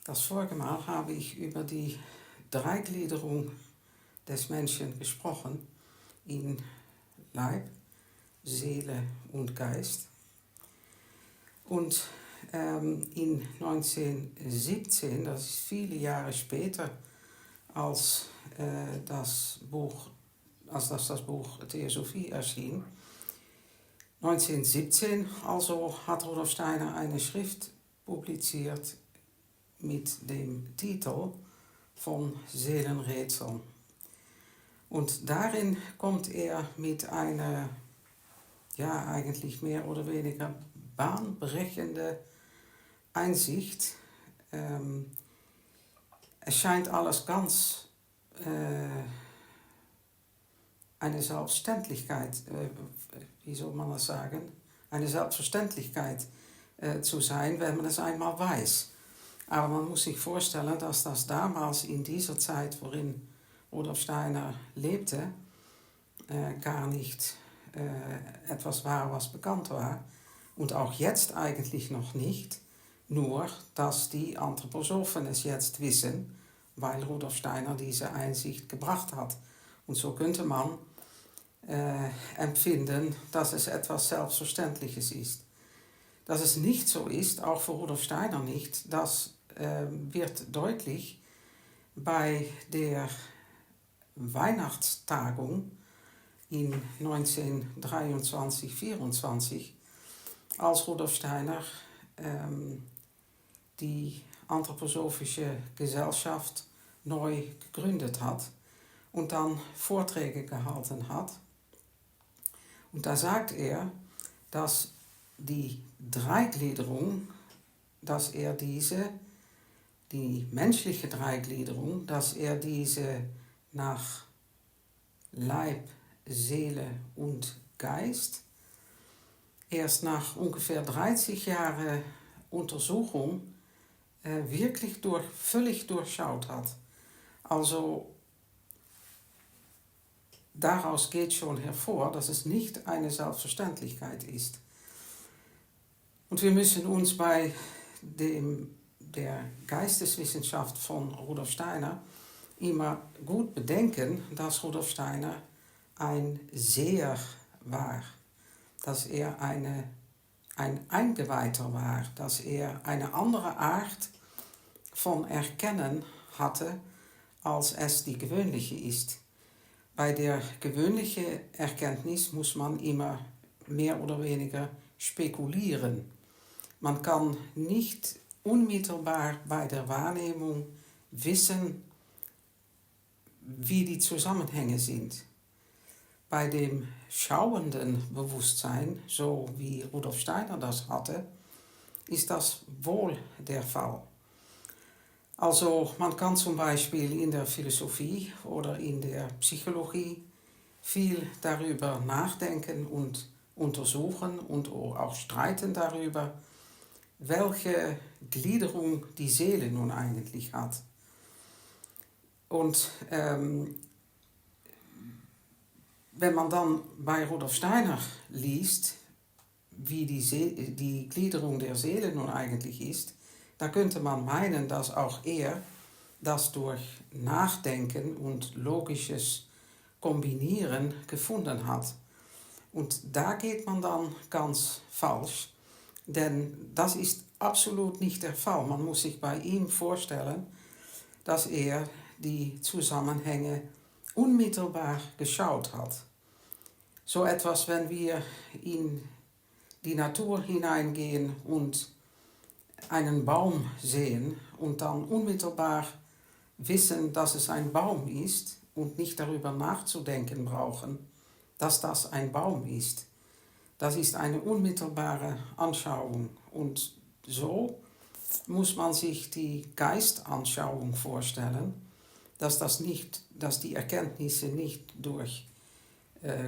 Das vorige Mal habe ich über die Dreigliederung des Menschen gesprochen in Leib, Seele und Geist. Und in 1917, das ist viele Jahre später als das Buch Theosophie erschien, 1917 also hat Rudolf Steiner eine Schrift publiziert mit dem Titel von Seelenrätsel. Und darin kommt er mit einer, eigentlich mehr oder weniger bahnbrechende Einsicht. Es scheint alles ganz eine Selbstverständlichkeit, wie soll man das sagen, eine Selbstverständlichkeit zu sein, wenn man es einmal weiß. Aber man muss sich vorstellen, dass das damals in dieser Zeit, worin Rudolf Steiner lebte, gar nicht etwas war, was bekannt war. Und auch jetzt eigentlich noch nicht, nur dass die Anthroposophen es jetzt wissen, weil Rudolf Steiner diese Einsicht gebracht hat. Und so könnte man empfinden, dass es etwas Selbstverständliches ist. Dass es nicht so ist, auch für Rudolf Steiner nicht, das wird deutlich bei der Weihnachtstagung in 1923-24, als Rudolf Steiner die Anthroposophische Gesellschaft neu gegründet hat und dann Vorträge gehalten hat. Und da sagt er, dass die Dreigliederung, dass er die menschliche Dreigliederung, dass er diese nach Leib, Seele und Geist erst nach ungefähr 30 Jahren Untersuchung wirklich völlig durchschaut hat. Also daraus geht schon hervor, dass es nicht eine Selbstverständlichkeit ist. Und wir müssen uns bei der Geisteswissenschaft von Rudolf Steiner immer gut bedenken, dass Rudolf Steiner ein Seher war, dass er ein Eingeweihter war, dass er eine andere Art von Erkennen hatte, als es die gewöhnliche ist. Bei der gewöhnlichen Erkenntnis muss man immer mehr oder weniger spekulieren. Man kann nicht unmittelbar bei der Wahrnehmung wissen, wie die Zusammenhänge sind. Bei dem schauenden Bewusstsein, so wie Rudolf Steiner das hatte, ist das wohl der Fall. Also man kann zum Beispiel in der Philosophie oder in der Psychologie viel darüber nachdenken und untersuchen und auch streiten darüber, welche Gliederung die Seele nun eigentlich hat. Und wenn man dann bei Rudolf Steiner liest, wie die Gliederung der Seele nun eigentlich ist, dann könnte man meinen, dass auch er das durch Nachdenken und logisches Kombinieren gefunden hat. Und da geht man dann ganz falsch, denn das ist absolut nicht der Fall. Man muss sich bei ihm vorstellen, dass er die Zusammenhänge unmittelbar geschaut hat. So etwas, wenn wir in die Natur hineingehen und einen Baum sehen und dann unmittelbar wissen, dass es ein Baum ist und nicht darüber nachzudenken brauchen, dass das ein Baum ist. Das ist eine unmittelbare Anschauung und so muss man sich die Geistanschauung vorstellen, dass die Erkenntnisse nicht durch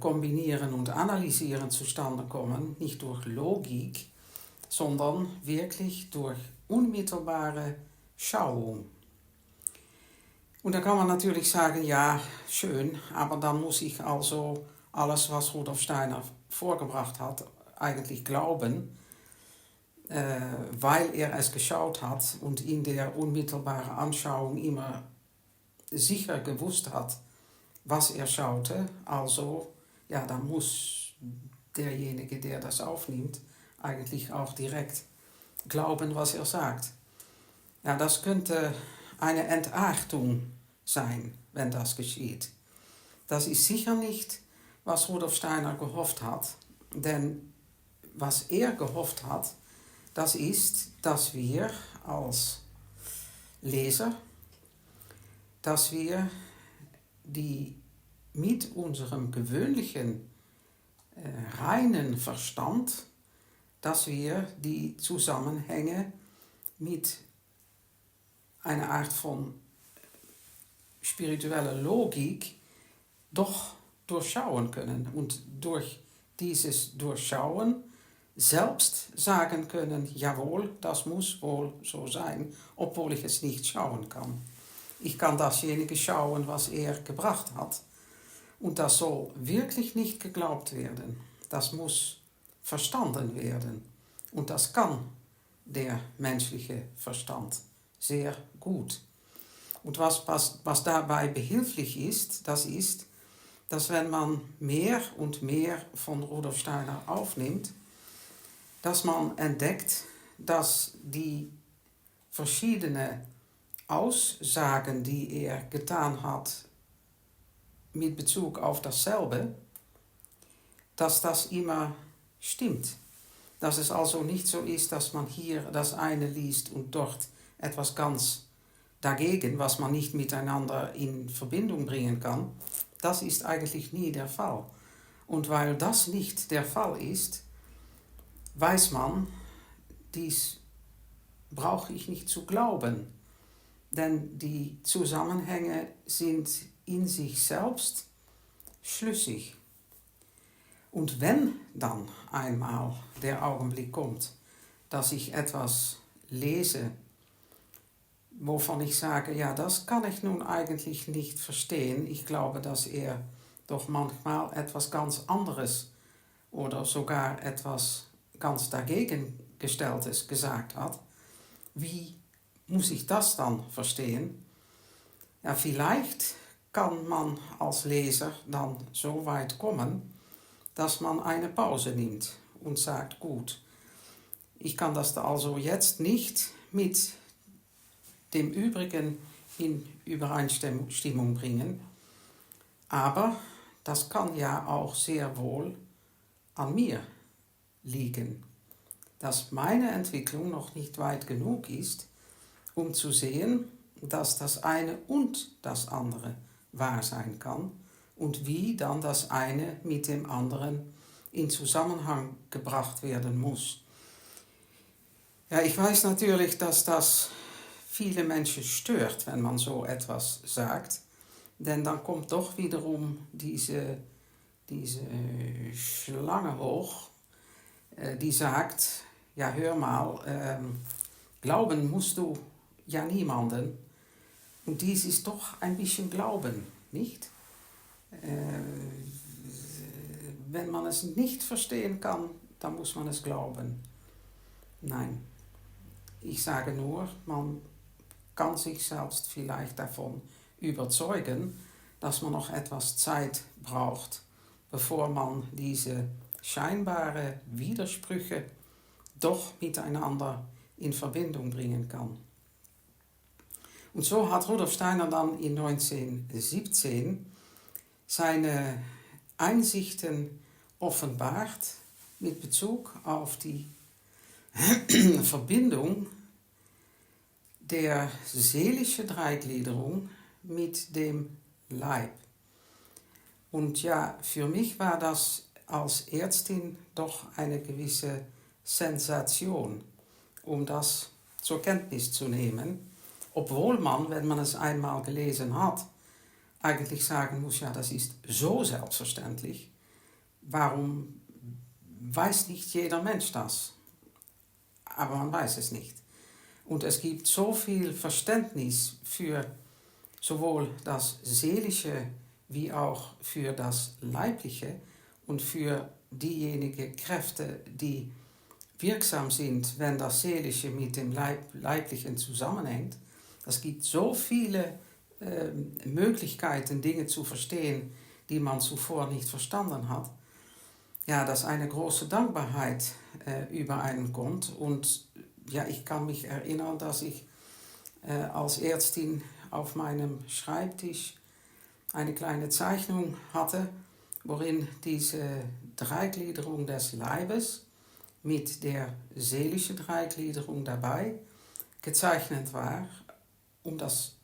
Kombinieren und Analysieren zustande kommen, nicht durch Logik, sondern wirklich durch unmittelbare Schauung. Und da kann man natürlich sagen, ja, schön, aber dann muss ich also alles, was Rudolf Steiner vorgebracht hat, eigentlich glauben. weil er es geschaut hat und in der unmittelbaren Anschauung immer sicher gewusst hat, was er schaute. Also, ja, dann muss derjenige, der das aufnimmt, eigentlich auch direkt glauben, was er sagt. Ja, das könnte eine Entartung sein, wenn das geschieht. Das ist sicher nicht, was Rudolf Steiner gehofft hat, denn was er gehofft hat, das ist, dass wir als Leser, dass wir die mit unserem gewöhnlichen, reinen Verstand, dass wir die Zusammenhänge mit einer Art von spiritueller Logik doch durchschauen können und durch dieses Durchschauen selbst sagen können, jawohl, das muss wohl so sein, obwohl ich es nicht schauen kann. Ich kann dasjenige schauen, was er gebracht hat. Und das soll wirklich nicht geglaubt werden. Das muss verstanden werden. Und das kann der menschliche Verstand sehr gut. Und was dabei behilflich ist, dass wenn man mehr und mehr von Rudolf Steiner aufnimmt, dass man entdeckt, dass die verschiedenen Aussagen, die er getan hat mit Bezug auf dasselbe, dass das immer stimmt. Dass es also nicht so ist, dass man hier das eine liest und dort etwas ganz dagegen, was man nicht miteinander in Verbindung bringen kann. Das ist eigentlich nie der Fall. Und weil das nicht der Fall ist, weiß man, dies brauche ich nicht zu glauben, denn die Zusammenhänge sind in sich selbst schlüssig. Und wenn dann einmal der Augenblick kommt, dass ich etwas lese, wovon ich sage, ja, das kann ich nun eigentlich nicht verstehen. Ich glaube, dass er doch manchmal etwas ganz anderes oder sogar etwas ganz dagegengestelltes gesagt hat. Wie muss ich das dann verstehen? Ja, vielleicht kann man als Leser dann so weit kommen, dass man eine Pause nimmt und sagt, gut, ich kann das also jetzt nicht mit dem Übrigen in Übereinstimmung bringen, aber das kann ja auch sehr wohl an mir liegen, dass meine Entwicklung noch nicht weit genug ist, um zu sehen, dass das eine und das andere wahr sein kann und wie dann das eine mit dem anderen in Zusammenhang gebracht werden muss. Ja, ich weiß natürlich, dass das viele Menschen stört, wenn man so etwas sagt, denn dann kommt doch wiederum diese Schlange hoch, die sagt, ja hör mal, glauben musst du ja niemanden. Und dies ist doch ein bisschen Glauben, nicht? Wenn man es nicht verstehen kann, dann muss man es glauben. Nein, ich sage nur, man kann sich selbst vielleicht davon überzeugen, dass man noch etwas Zeit braucht, bevor man diese scheinbare Widersprüche doch miteinander in Verbindung bringen kann. Und so hat Rudolf Steiner dann in 1917 seine Einsichten offenbart mit Bezug auf die Verbindung der seelischen Dreigliederung mit dem Leib. Und ja, für mich war das als Ärztin doch eine gewisse Sensation, um das zur Kenntnis zu nehmen, obwohl man, wenn man es einmal gelesen hat, eigentlich sagen muss, ja, das ist so selbstverständlich, warum weiß nicht jeder Mensch das? Aber man weiß es nicht. Und es gibt so viel Verständnis für sowohl das Seelische wie auch für das Leibliche und für diejenigen Kräfte, die wirksam sind, wenn das Seelische mit dem Leiblichen zusammenhängt. Es gibt so viele Möglichkeiten, Dinge zu verstehen, die man zuvor nicht verstanden hat. Ja, dass eine große Dankbarkeit über einen kommt. Und ja, ich kann mich erinnern, dass ich als Ärztin auf meinem Schreibtisch eine kleine Zeichnung hatte, worin diese Dreigliederung des Leibes mit der seelischen Dreigliederung dabei gezeichnet war, um das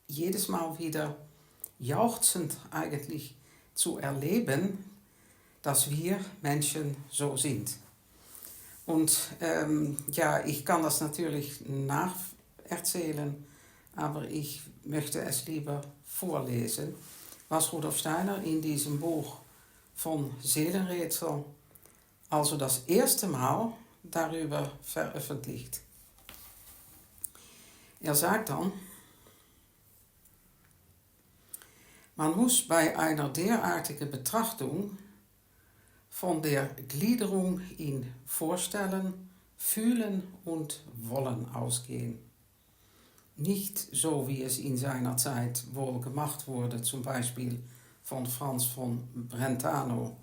jedes Mal wieder jauchzend eigentlich zu erleben, dass wir Menschen so sind. Und ja, ich kann das natürlich nacherzählen, aber ich möchte es lieber vorlesen, was Rudolf Steiner in diesem Buch von Seelenrätsel also das erste Mal darüber veröffentlicht. Er sagt dann, man muss bei einer derartigen Betrachtung von der Gliederung in Vorstellen, Fühlen und Wollen ausgehen. Nicht so, wie es in seiner Zeit wohl gemacht wurde, zum Beispiel von Franz von Brentano,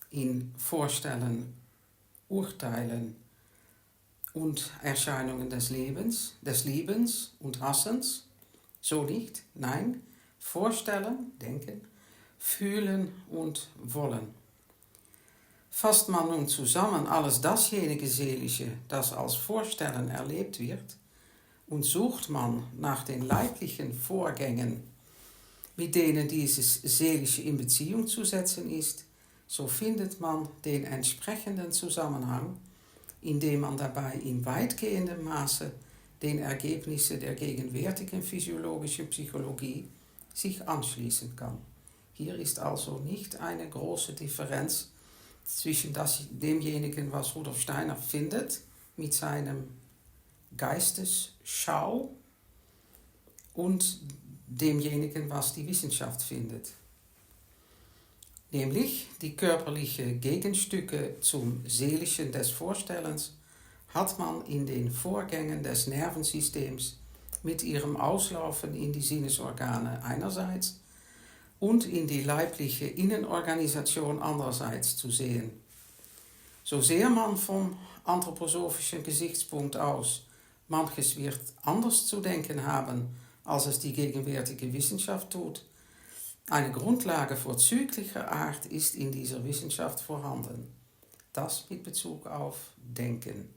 in Vorstellen, Urteilen und Erscheinungen des Lebens, des Liebens und Hassens. So nicht, nein, vorstellen, denken, fühlen und wollen. Fasst man nun zusammen alles dasjenige Seelische, das als Vorstellen erlebt wird, und sucht man nach den leiblichen Vorgängen, mit denen dieses Seelische in Beziehung zu setzen ist, so findet man den entsprechenden Zusammenhang, indem man dabei in weitgehendem Maße den Ergebnissen der gegenwärtigen physiologischen Psychologie sich anschließen kann. Hier ist also nicht eine große Differenz zwischen demjenigen, was Rudolf Steiner findet, mit seinem Geistesschau, und demjenigen, was die Wissenschaft findet. Nämlich die körperlichen Gegenstücke zum Seelischen des Vorstellens hat man in den Vorgängen des Nervensystems mit ihrem Auslaufen in die Sinnesorgane einerseits und in die leibliche Innenorganisation andererseits zu sehen. So sehr man vom anthroposophischen Gesichtspunkt aus manches wird anders zu denken haben, als es die gegenwärtige Wissenschaft tut, eine Grundlage vorzüglicher Art ist in dieser Wissenschaft vorhanden. Das mit Bezug auf Denken.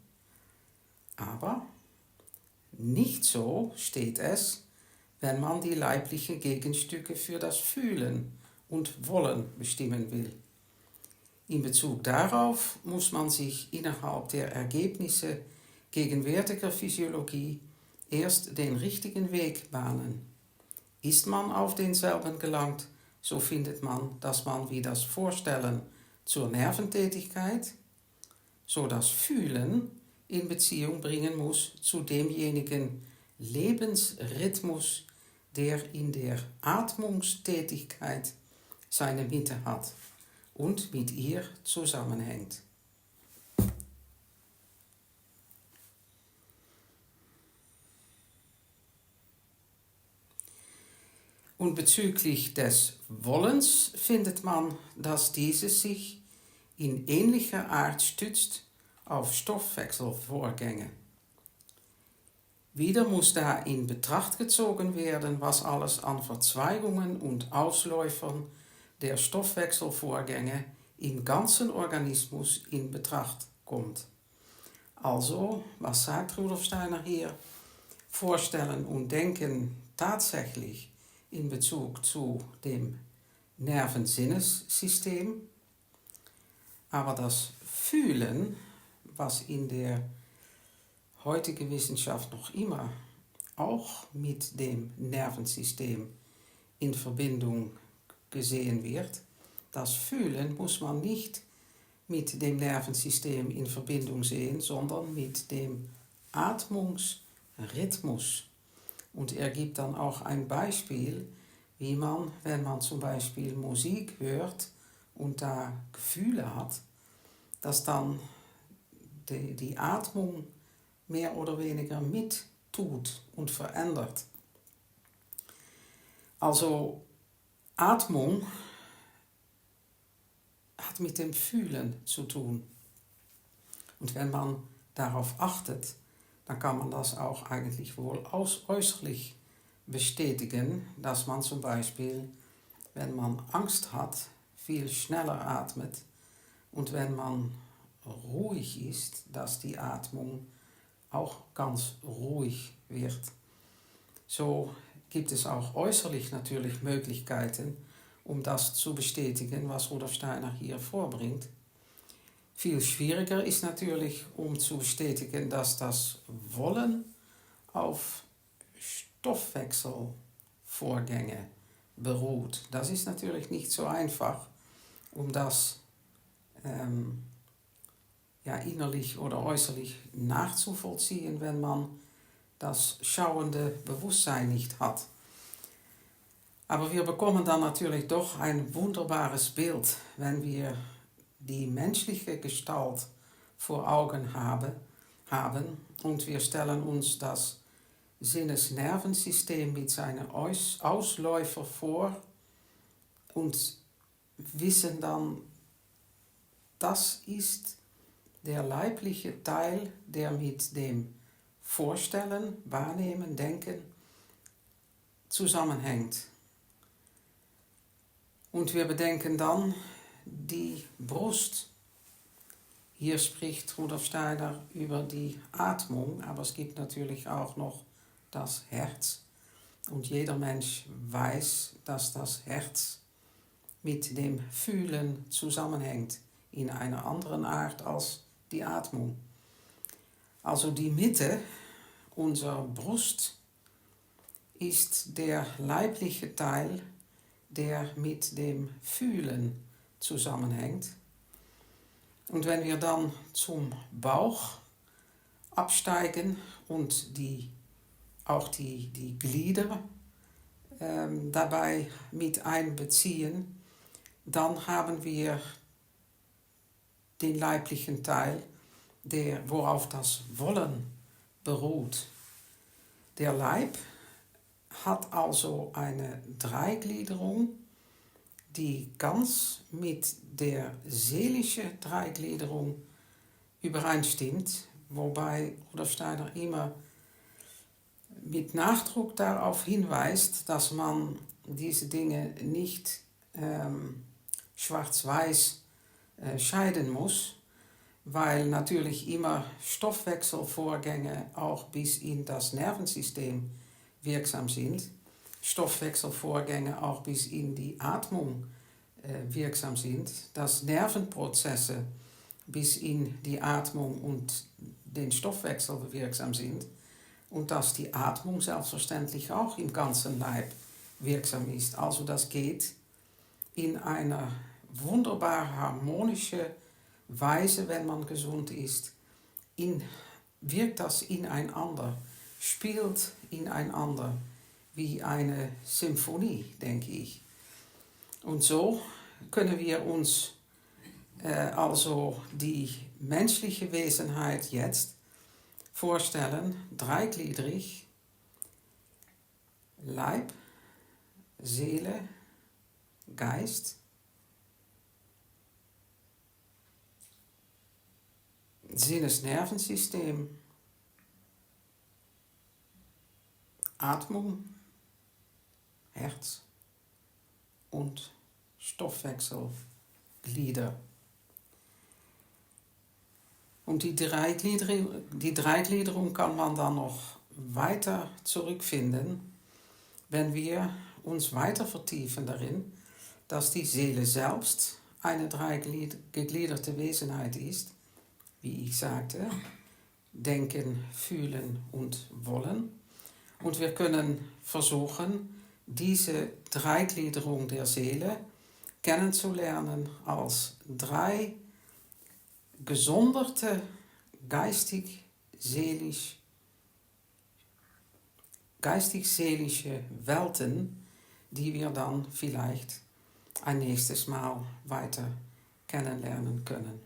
Aber nicht so steht es, wenn man die leiblichen Gegenstücke für das Fühlen und Wollen bestimmen will. In Bezug darauf muss man sich innerhalb der Ergebnisse gegenwärtiger Physiologie erst den richtigen Weg bahnen. Ist man auf denselben gelangt, so findet man, dass man wie das Vorstellen zur Nerventätigkeit, so das Fühlen in Beziehung bringen muss zu demjenigen Lebensrhythmus, der in der Atmungstätigkeit seine Mitte hat und mit ihr zusammenhängt. Und bezüglich des Wollens findet man, dass dieses sich in ähnlicher Art stützt auf Stoffwechselvorgänge. Wieder muss da in Betracht gezogen werden, was alles an Verzweigungen und Ausläufern der Stoffwechselvorgänge im ganzen Organismus in Betracht kommt. Also, was sagt Rudolf Steiner hier? Vorstellen und Denken tatsächlich in Bezug zu dem Nervensinnessystem, aber das Fühlen, was in der heutigen Wissenschaft noch immer auch mit dem Nervensystem in Verbindung gesehen wird, das Fühlen muss man nicht mit dem Nervensystem in Verbindung sehen, sondern mit dem Atmungsrhythmus. Und er gibt dann auch ein Beispiel, wie man, wenn man zum Beispiel Musik hört und da Gefühle hat, dass dann die Atmung mehr oder weniger mit tut und verändert. Also Atmung hat mit dem Fühlen zu tun. Und wenn man darauf achtet, dann kann man das auch eigentlich wohl äußerlich bestätigen, dass man zum Beispiel, wenn man Angst hat, viel schneller atmet und wenn man ruhig ist, dass die Atmung auch ganz ruhig wird. So gibt es auch äußerlich natürlich Möglichkeiten, um das zu bestätigen, was Rudolf Steiner hier vorbringt. Viel schwieriger ist natürlich, um zu bestätigen, dass das Wollen auf Stoffwechselvorgänge beruht. Das ist natürlich nicht so einfach, um das innerlich oder äußerlich nachzuvollziehen, wenn man das schauende Bewusstsein nicht hat. Aber wir bekommen dann natürlich doch ein wunderbares Bild, wenn wir die menschliche Gestalt vor Augen haben und wir stellen uns das Sinnesnervensystem mit seinen Ausläufer vor und wissen dann, das ist der leibliche Teil, der mit dem Vorstellen, Wahrnehmen, Denken zusammenhängt. Und wir bedenken dann die Brust. Hier spricht Rudolf Steiner über die Atmung, aber es gibt natürlich auch noch das Herz. Und jeder Mensch weiß, dass das Herz mit dem Fühlen zusammenhängt, in einer anderen Art als die Atmung. Also die Mitte unserer Brust ist der leibliche Teil, der mit dem Fühlen zusammenhängt. Und wenn wir dann zum Bauch absteigen und auch die Glieder dabei mit einbeziehen, dann haben wir den leiblichen Teil, worauf das Wollen beruht. Der Leib hat also eine Dreigliederung, die ganz mit der seelischen Dreigliederung übereinstimmt, wobei Rudolf Steiner immer mit Nachdruck darauf hinweist, dass man diese Dinge nicht schwarz-weiß scheiden muss, weil natürlich immer Stoffwechselvorgänge auch bis in das Nervensystem wirksam sind, Stoffwechselvorgänge auch bis in die Atmung wirksam sind, dass Nervenprozesse bis in die Atmung und den Stoffwechsel wirksam sind und dass die Atmung selbstverständlich auch im ganzen Leib wirksam ist. Also das geht in einer wunderbar harmonische Weise, wenn man gesund ist, wirkt das ineinander, spielt ineinander wie eine Symphonie, denke ich. Und so können wir uns also die menschliche Wesenheit jetzt vorstellen, dreigliedrig, Leib, Seele, Geist, Sinnesnervensystem, Atmung, Herz und Stoffwechselglieder. Und die Dreigliederung kann man dann noch weiter zurückfinden, wenn wir uns weiter vertiefen darin, dass die Seele selbst eine dreigegliederte Wesenheit ist, wie ich sagte, denken, fühlen und wollen. Und wir können versuchen, diese Dreigliederung der Seele kennenzulernen als drei gesonderte geistig-seelische Welten, die wir dann vielleicht ein nächstes Mal weiter kennenlernen können.